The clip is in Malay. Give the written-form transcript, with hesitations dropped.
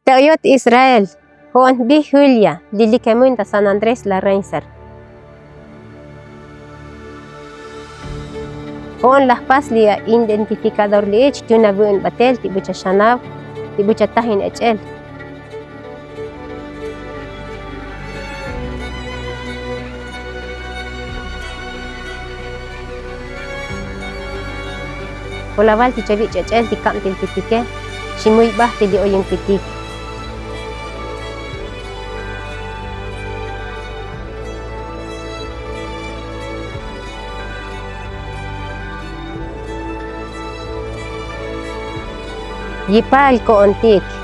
Teoyot Israel, Juan B. Julia, Lili Caminda San Andrés La Reinser. Juan Las Paz lia identificador liech tuna buen batel tibucha shanav, tibucha tahin echel. Olaval ti chavich echel ti kam til pitike, shimuy bah ti di oyeng pitik. Yipal ko ontik.